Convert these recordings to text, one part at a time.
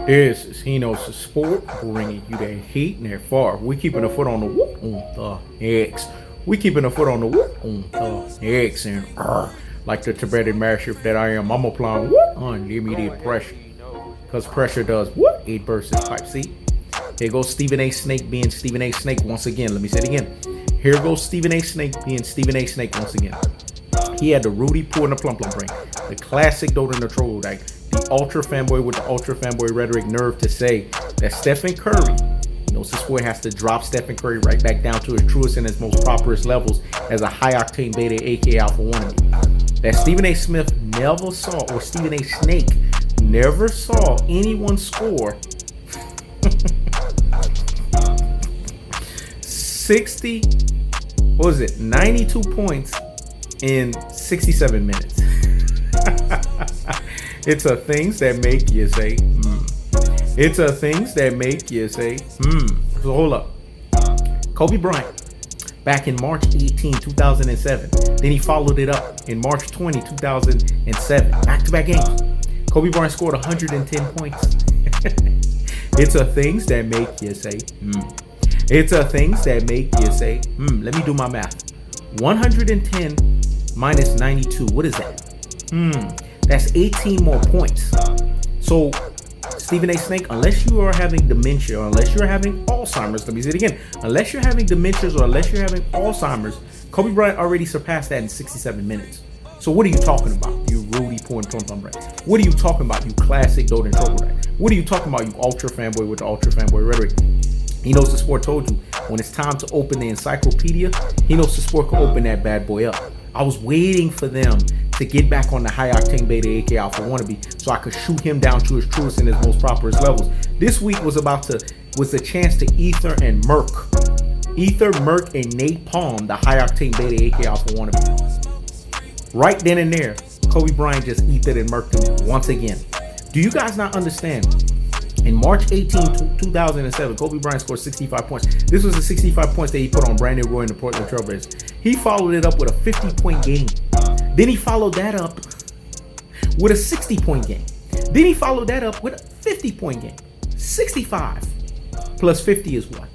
This is Hkhs Sport, bringing you that heat and that far. We keeping a foot on the whoop on the Hkhs. We keeping a foot on the whoop on the Hkhs. And like the Tibetan mastiff that I am, I'm applying whoop unlimited pressure. Because pressure does what? It bursts his pipe. See? Here goes Stephen A. Snake being Stephen A. Snake once again. Let me say it again. Here goes Stephen A. Snake being Stephen A. Snake once again. He had the Rudy Poo and the Plum Plum brain. The classic Dodo and the Troll, like the ultra fanboy with the ultra fanboy rhetoric nerve to say that Stephen Curry, this boy has to drop Stephen Curry right back down to his truest and his most properest levels as a high octane beta, aka alpha wannabe. That Stephen A. Smith never saw, or Stephen A. Snake never saw anyone score 92 points in 67 minutes. It's a things that make you say, It's a things that make you say, So hold up. Kobe Bryant, back in March 18, 2007. Then he followed it up in March 20, 2007. Back-to-back games. Kobe Bryant scored 110 points. It's a things that make you say, It's a things that make you say, Let me do my math. 110 minus 92. What is that? That's 18 more points. So, Stephen A. Snake, unless you are having dementia, or unless you're having Alzheimer's, let me say it again. Unless you're having dementias or unless you're having Alzheimer's, Kobe Bryant already surpassed that in 67 minutes. So what are you talking about, you Rudy Poo and Plum Plum brain? What are you talking about, you classic Dodo and Troll brain? What are you talking about, you ultra fanboy with the ultra fanboy rhetoric? Hkhs Sport told you, when it's time to open the encyclopedia, Hkhs Sport can open that bad boy up. I was waiting for them to get back on the high octane beta, aka alpha wannabe, so I could shoot him down to his truest and his most properest levels. This week was a chance to Ether, Merc, and Nate Palm, the high octane beta, aka alpha wannabe. Right then and there, Kobe Bryant just ethered and murked him once again. Do you guys not understand? In March 18, 2007, Kobe Bryant scored 65 points. This was the 65 points that he put on Brandon Roy and the Portland Trailblazers. He followed it up with a 50-point game. Then he followed that up with a 60-point game. Then he followed that up with a 50-point game. 65 plus 50 is what?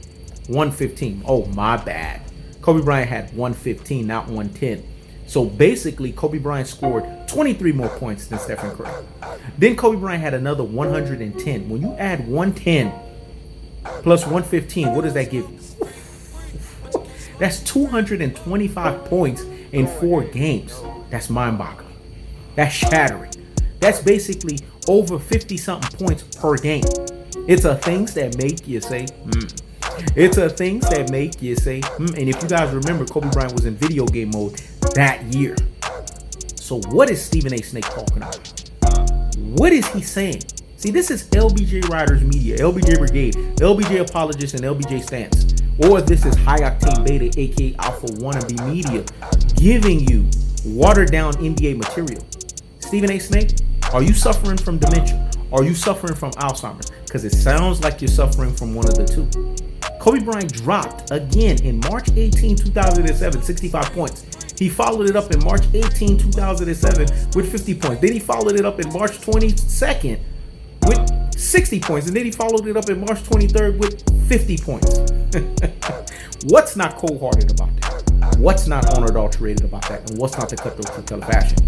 115. Oh, my bad. Kobe Bryant had 115, not 110. So basically, Kobe Bryant scored 23 more points than Stephen Curry. Then Kobe Bryant had another 110. When you add 110 plus 115, what does that give you? That's 225 points in 4 games. That's mind-boggling. That's shattering. That's basically over 50-something points per game. It's a things that make you say, It's a things that make you say, And if you guys remember, Kobe Bryant was in video game mode that year. So what is Stephen A. Snake talking about? What is he saying? See, this is LBJ Riders Media, LBJ Brigade, LBJ Apologists, and LBJ Stance. Or this is High Octane Beta, aka Alpha Wannabe Media, giving you watered down NBA material. Stephen A. Snake, are you suffering from dementia? Are you suffering from Alzheimer's? Because it sounds like you're suffering from one of the two. Kobe Bryant dropped again in March 18, 2007, 65 points. He followed it up in March 18, 2007 with 50 points. Then he followed it up in March 22nd with 60 points. And then he followed it up in March 23rd with 50 points. What's not cold-hearted about that? What's not unadulterated about that? And what's not the cutthroat truth teller fashion?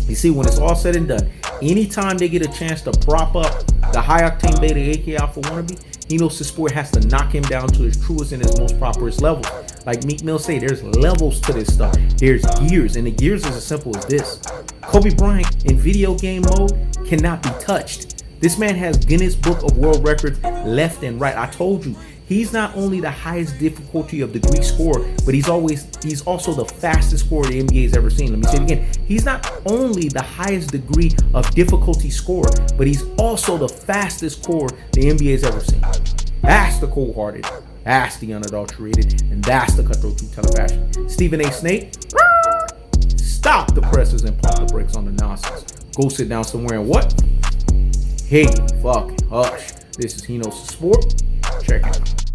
You see, when it's all said and done, anytime they get a chance to prop up the high octane beta, aka alpha wannabe, Hkhs Sport has to knock him down to his truest and his most properest level. Like Meek Mill say, there's levels to this stuff. There's gears, and the gears is as simple as this. Kobe Bryant in video game mode cannot be touched. This man has Guinness Book of World Records left and right. I told you, he's not only the highest difficulty of the Greek scorer, but he's also the fastest scorer the NBA has ever seen. Let me say it again. He's not only the highest degree of difficulty scorer, but he's also the fastest scorer the NBA has ever seen. That's the cold-hearted, that's the unadulterated, and that's the cutthroat truth teller fashion. Stephen A. Snake, stop the presses and pump the brakes on the nonsense. Go sit down somewhere and what? Hey, fucking hush. This is Hkhs Sport. Check it out.